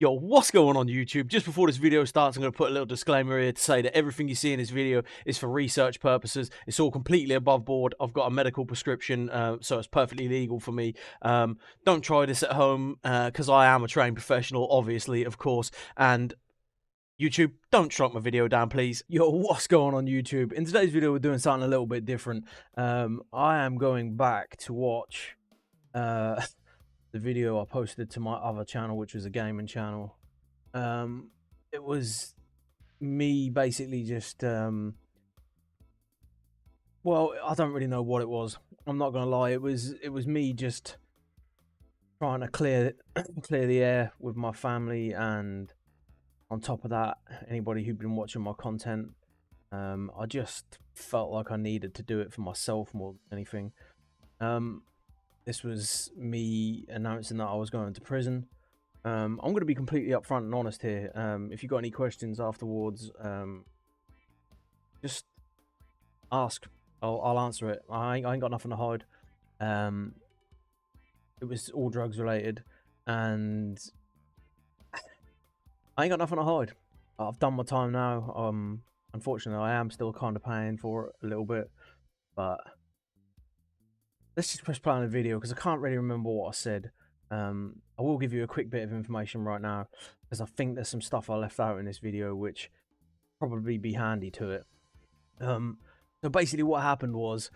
Yo, what's going on YouTube? Just before this video starts, I'm going to put a little disclaimer here to say that everything you see in this video is for research purposes. It's all completely above board. I've got a medical prescription, so it's perfectly legal for me. Don't try this at home because I am a trained professional, obviously, of course. And YouTube, don't strike my video down, please. Yo, what's going on YouTube? In today's video, we're doing something a little bit different. I am going back to watch the video I posted to my other channel, which was a gaming channel. It was me basically just well, I don't really know what it was. I'm not gonna lie. It was me just trying to clear clear the air with my family, and on top of that, anybody who'd been watching my content. I just felt like I needed to do it for myself more than anything. This was me announcing that I was going to prison. I'm going to be completely upfront and honest here. If you got any questions afterwards, just ask. I'll answer it. I ain't got nothing to hide. It was all drugs related, and I ain't got nothing to hide. I've done my time now. Unfortunately, I am still kind of paying for it a little bit, but let's just press play on the video because I can't really remember what I said. I will give you a quick bit of information right now because I think there's some stuff I left out in this video which probably be handy to it. So basically what happened was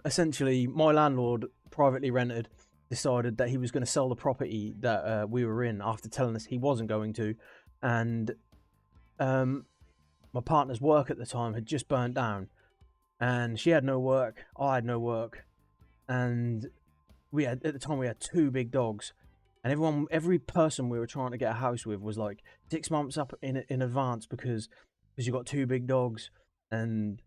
essentially my landlord, privately rented, decided that he was going to sell the property that we were in after telling us he wasn't going to, and my partner's work at the time had just burnt down, and she had no work, I had no work, and at the time we had two big dogs, and every person we were trying to get a house with was like 6 months up in advance because you got two big dogs, and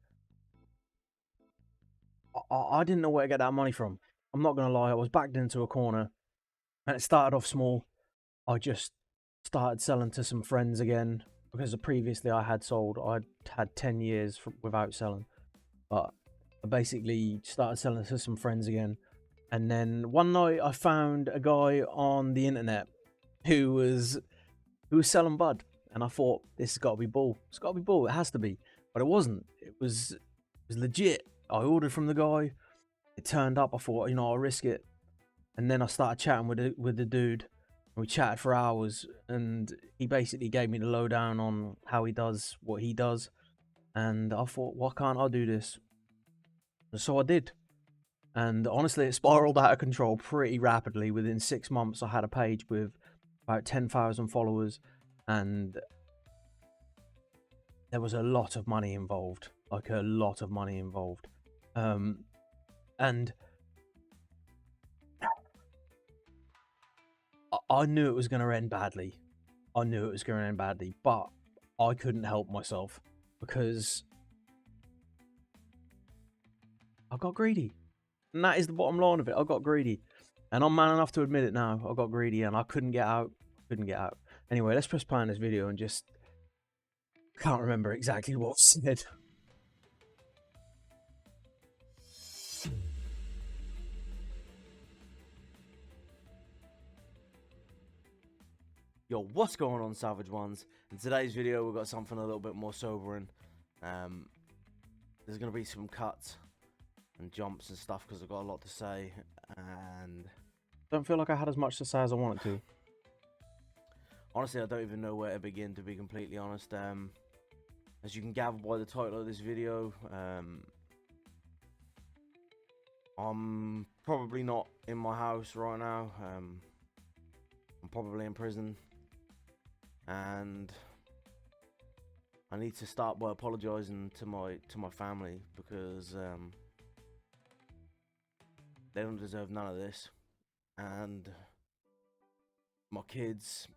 I didn't know where to get that money from. I'm not gonna lie, I was backed into a corner, and it started off small. I just started selling to some friends again because previously I had sold. I'd had 10 years without selling, but I basically started selling to some friends again. And then one night I found a guy on the internet who was selling bud, and I thought this has got to be bull. It's got to be bull. It has to be, but it wasn't. It was legit. I ordered from the guy. It turned up. I thought, I'll risk it. And then I started chatting with the dude. And we chatted for hours, and he basically gave me the lowdown on how he does what he does. And I thought, why can't I do this? And so I did. And honestly, it spiraled out of control pretty rapidly. Within 6 months, I had a page with about 10,000 followers, and there was a lot of money involved, like a lot of money involved. And I knew it was going to end badly. I knew it was going to end badly, but I couldn't help myself because I got greedy. And that is the bottom line of it. I got greedy. And I'm man enough to admit it now. I got greedy and I couldn't get out. Anyway, let's press play on this video and just can't remember exactly what was said. Yo, what's going on, Savage Ones? In today's video, we've got something a little bit more sobering. There's going to be some cuts and jumps and stuff because I've got a lot to say, and don't feel like I had as much to say as I wanted to. Honestly, I don't even know where to begin, to be completely honest. As you can gather by the title of this video, I'm probably not in my house right now. I'm probably in prison, and I need to start by apologizing to my family because they don't deserve none of this, and my kids,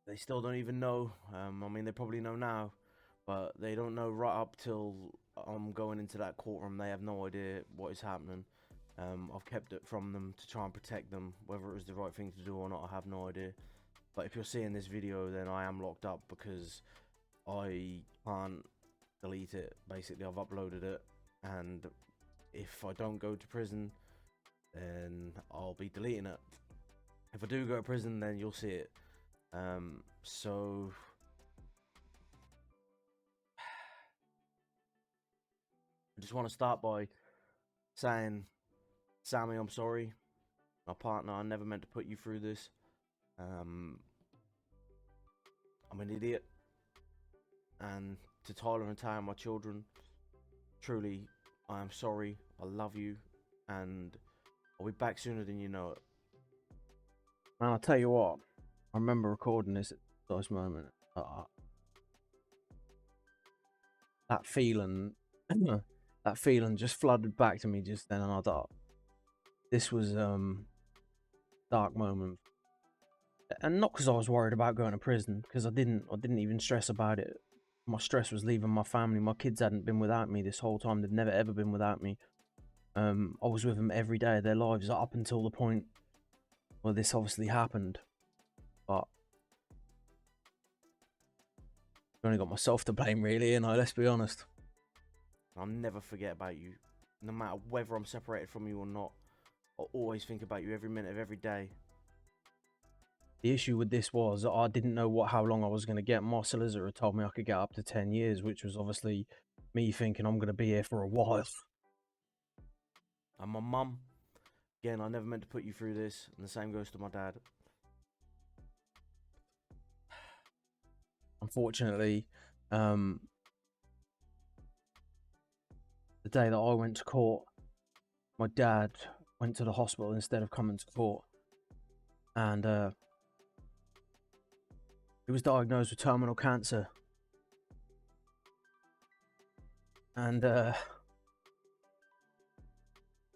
they still don't even know. I mean, they probably know now, but they don't know right up till I'm going into that courtroom. They have no idea what is happening. I've kept it from them to try and protect them. Whether it was the right thing to do or not, I have no idea. But if you're seeing this video, then I am locked up because I can't delete it. Basically, I've uploaded it, and if I don't go to prison, then I'll be deleting it. If I do go to prison, then you'll see it. So I just want to start by saying, Sammy, I'm sorry. My partner, I never meant to put you through this. I'm an idiot. And to Tyler and Tay and my children, truly, I am sorry. I love you. And I'll be back sooner than you know it. Man, I'll tell you what. I remember recording this at this moment. That feeling, that feeling just flooded back to me just then, and I thought this was dark moment, and not because I was worried about going to prison, because I didn't even stress about it. My stress was leaving my family. My kids hadn't been without me this whole time. They'd never ever been without me. I was with them every day of their lives up until the point where this obviously happened. But I only got myself to blame, really, and let's be honest. I'll never forget about you. No matter whether I'm separated from you or not, I'll always think about you every minute of every day. The issue with this was that I didn't know how long I was going to get. My solicitor told me I could get up to 10 years, which was obviously me thinking I'm going to be here for a while. And my mum, again, I never meant to put you through this, and the same goes to my dad. Unfortunately, the day that I went to court, my dad went to the hospital instead of coming to court, and he was diagnosed with terminal cancer. And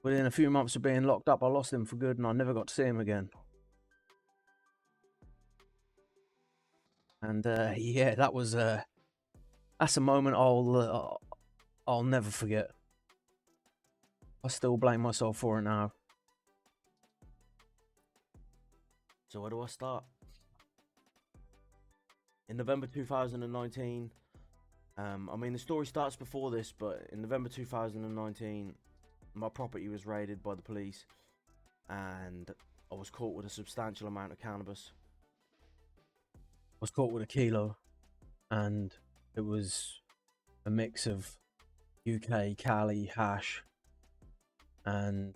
within a few months of being locked up, I lost him for good, and I never got to see him again. And yeah, that's a moment I'll never forget. I still blame myself for it now. So where do I start? In November 2019, I mean, the story starts before this, but in November 2019, my property was raided by the police, and I was caught with a substantial amount of cannabis. I was caught with a kilo, and it was a mix of UK, Cali, hash, and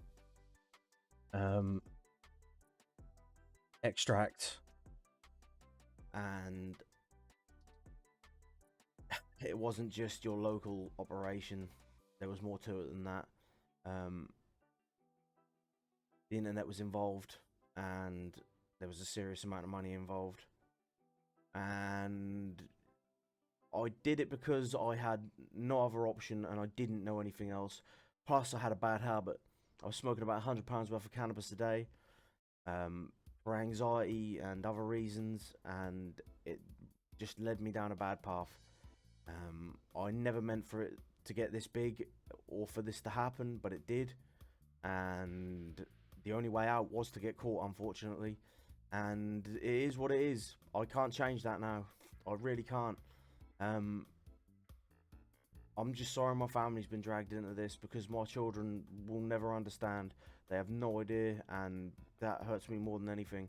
extract. And it wasn't just your local operation. There was more to it than that. The internet was involved, and there was a serious amount of money involved. And I did it because I had no other option, and I didn't know anything else. Plus, I had a bad habit. I was smoking about £100 worth of cannabis a day, for anxiety and other reasons, and it just led me down a bad path. I never meant for it to get this big or for this to happen, but it did, and the only way out was to get caught, unfortunately, and it is what it is. I can't change that now. I really can't. I'm just sorry my family's been dragged into this, because my children will never understand. They have no idea, and that hurts me more than anything,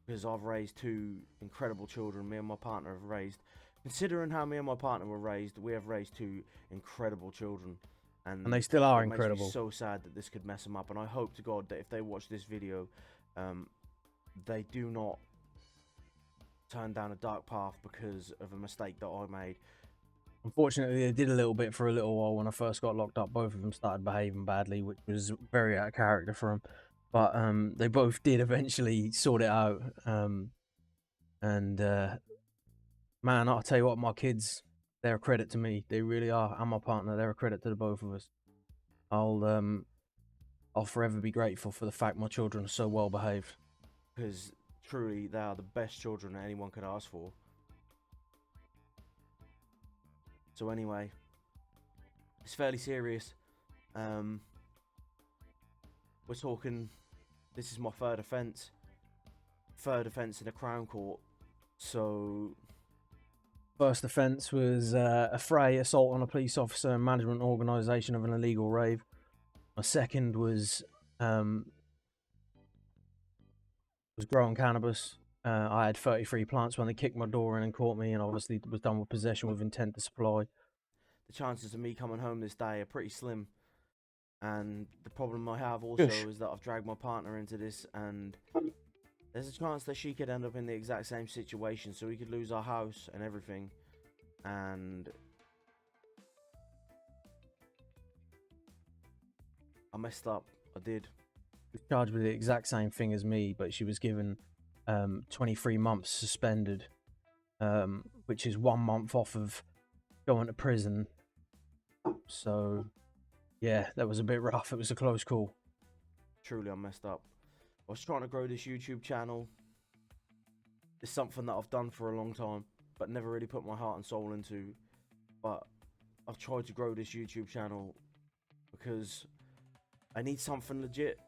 because I've raised two incredible children. Me and my partner have raised, considering how me and my partner were raised, we have raised two incredible children, And they still are it incredible. makes me so sad that this could mess them up. And I hope to God that if they watch this video, they do not turn down a dark path because of a mistake that I made. Unfortunately, they did a little bit for a little while. When I first got locked up, both of them started behaving badly, which was very out of character for them. But they both did eventually sort it out. And man, I'll tell you what, my kids, they're a credit to me. They really are. And my partner, they're a credit to the both of us. I'll forever be grateful for the fact my children are so well behaved. Because truly, they are the best children that anyone could ask for. So anyway, it's fairly serious. We're talking, this is my third offence in a Crown Court. So First offence was a fray, assault on a police officer, and management organisation of an illegal rave. My second was was growing cannabis. I had 33 plants when they kicked my door in and caught me, and obviously was done with possession with intent to supply. The chances of me coming home this day are pretty slim. And the problem I have Gosh. also is that I've dragged my partner into this, and there's a chance that she could end up in the exact same situation, so we could lose our house and everything. And I messed up. I did. Was charged with the exact same thing as me, but she was given 23 months suspended, which is 1 month off of going to prison. So, yeah, that was a bit rough. It was a close call. Truly, I messed up. I was trying to grow this YouTube channel. It's something that I've done for a long time, but never really put my heart and soul into. But I've tried to grow this YouTube channel because I need something legit.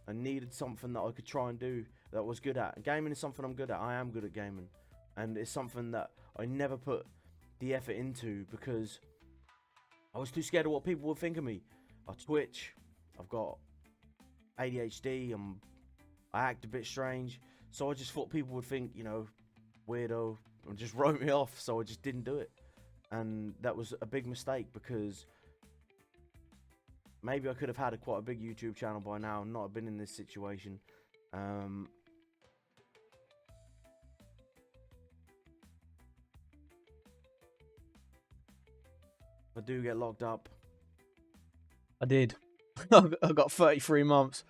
I needed something that I could try and do that I was good at. And gaming is something I'm good at. I am good at gaming. And it's something that I never put the effort into because I was too scared of what people would think of me. I twitch. I've got ADHD. I act a bit strange. So I just thought people would think, you know, weirdo, and just wrote me off. So I just didn't do it. And that was a big mistake because maybe I could have had quite a big YouTube channel by now and not have been in this situation. I do get locked up. I did. I got 33 months.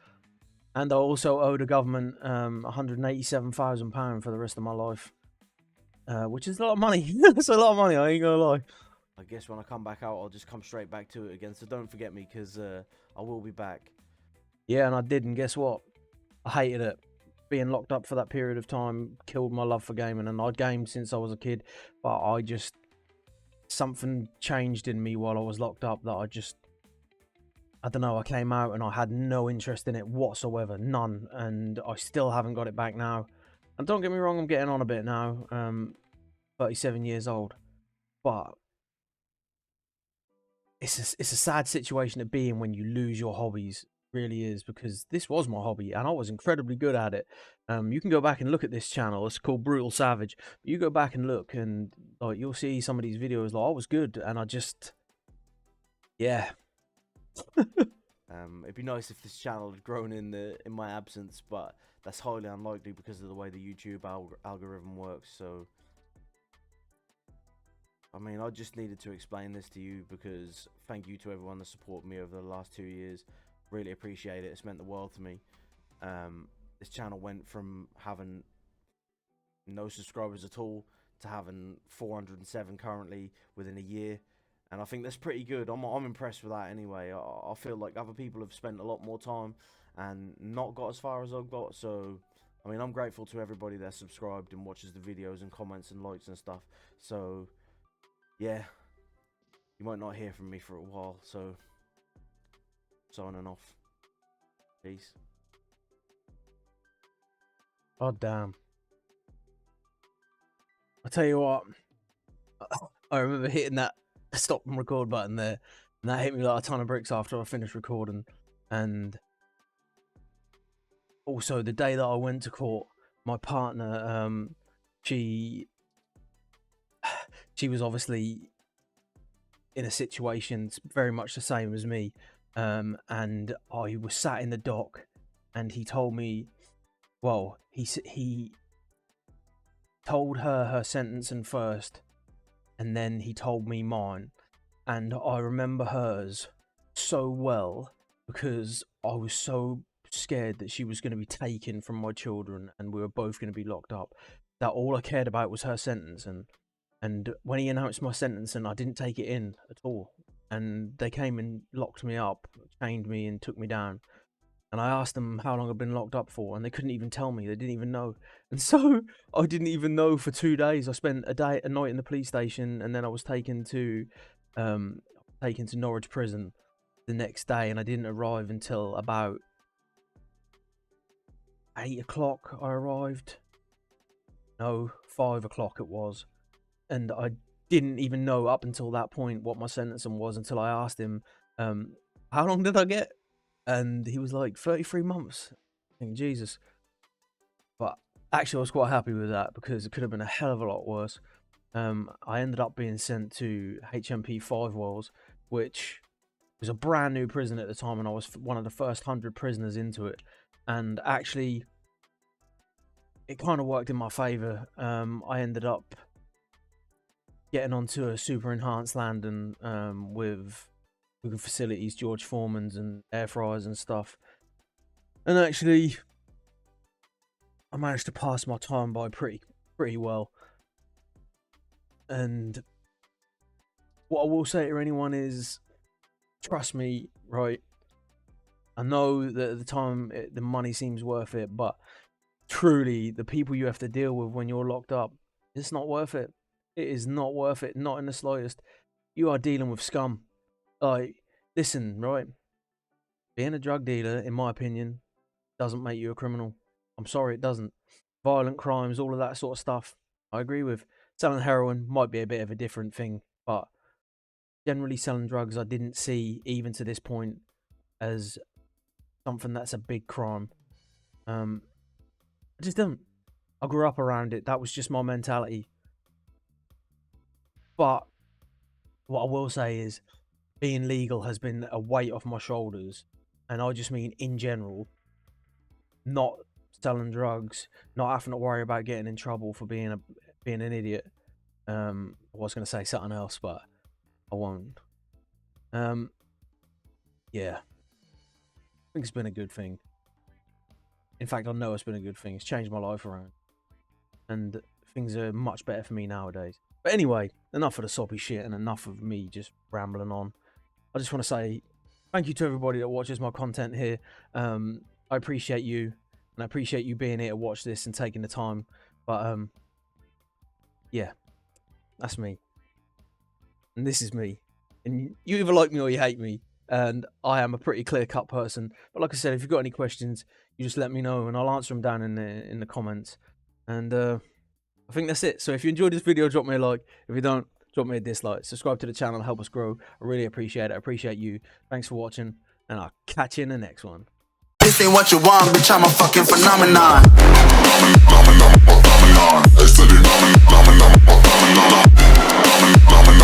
And I also owe the government £187,000 for the rest of my life. Which is a lot of money. That's a lot of money, I ain't gonna lie. I guess when I come back out, I'll just come straight back to it again. So don't forget me, because I will be back. Yeah, and I did, and guess what? I hated it. Being locked up for that period of time killed my love for gaming, and I'd gamed since I was a kid, but something changed in me while I was locked up that I don't know, I came out and I had no interest in it whatsoever, none, and I still haven't got it back now. And don't get me wrong, I'm getting on a bit now, 37 years old, but it's a sad situation to be in when you lose your hobbies. It really is, because this was my hobby and I was incredibly good at it. You can go back and look at this channel. It's called Brutal Savage. You go back and look, and like you'll see some of these videos. Like I was good, and yeah. It'd be nice if this channel had grown in my absence, but that's highly unlikely because of the way the YouTube algorithm works. So, I mean, I just needed to explain this to you because thank you to everyone that supported me over the last 2 years. Really appreciate it. It's meant the world to me. This channel went from having no subscribers at all to having 407 currently within a year. And I think that's pretty good. I'm impressed with that anyway. I feel like other people have spent a lot more time and not got as far as I've got. So, I mean, I'm grateful to everybody that's subscribed and watches the videos and comments and likes and stuff. So, yeah, you might not hear from me for a while. So, signing off. Peace. Oh damn! I tell you what, I remember hitting that stop and record button there, and that hit me like a ton of bricks after I finished recording. And also the day that I went to court, my partner, she was obviously in a situation very much the same as me, and I was sat in the dock, and he told me, well, he told her sentencing first, and then he told me mine. And I remember hers so well because I was so scared that she was going to be taken from my children and we were both going to be locked up, that all I cared about was her sentence. And when he announced my sentence, and I didn't take it in at all, and they came and locked me up, chained me and took me down, and I asked them how long I'd been locked up for, and they couldn't even tell me. They didn't even know. And so I didn't even know for 2 days. I spent a night in the police station, and then I was taken to Norwich prison the next day, and I didn't arrive until about 8 o'clock. I arrived. No, 5 o'clock it was. And I didn't even know up until that point what my sentencing was until I asked him, how long did I get? And he was like, 33 months. I think, Jesus. But Actually, I was quite happy with that because it could have been a hell of a lot worse. I ended up being sent to HMP 5 Wells, which was a brand new prison at the time, and I was one of the first 100 prisoners into it. And actually, it kind of worked in my favour. I ended up getting onto a super enhanced landing with good facilities, George Foreman's and air fryers and stuff. And actually, I managed to pass my time by pretty well. And what I will say to anyone is, trust me, right? I know that at the time the money seems worth it, but truly, the people you have to deal with when you're locked up, it's not worth it. It is not worth it, not in the slightest. You are dealing with scum. Like, listen, right? Being a drug dealer, in my opinion, doesn't make you a criminal. I'm sorry, it doesn't. Violent crimes, all of that sort of stuff, I agree with. Selling heroin might be a bit of a different thing, but generally selling drugs, I didn't see, even to this point, as something that's a big crime. I just don't. I grew up around it. That was just my mentality. But what I will say is, being legal has been a weight off my shoulders, and I just mean in general. Not selling drugs, not having to worry about getting in trouble for being an idiot. I was going to say something else, but I won't. Yeah, I think it's been a good thing. In fact, I know it's been a good thing. It's changed my life around, and things are much better for me nowadays. But anyway, enough of the soppy shit and enough of me just rambling on. I just want to say thank you to everybody that watches my content here. I appreciate you, and I appreciate you being here to watch this and taking the time. But yeah, that's me, and this is me. And you either like me or you hate me, and I am a pretty clear-cut person. But like I said, if you've got any questions, you just let me know, and I'll answer them down in the comments. And I think that's it. So if you enjoyed this video, drop me a like. If you don't, drop me a dislike. Subscribe to the channel, help us grow. I really appreciate it. I appreciate you. Thanks for watching, and I'll catch you in the next one. This ain't what you want, bitch, I'm a fucking phenomenon. Phenomenon.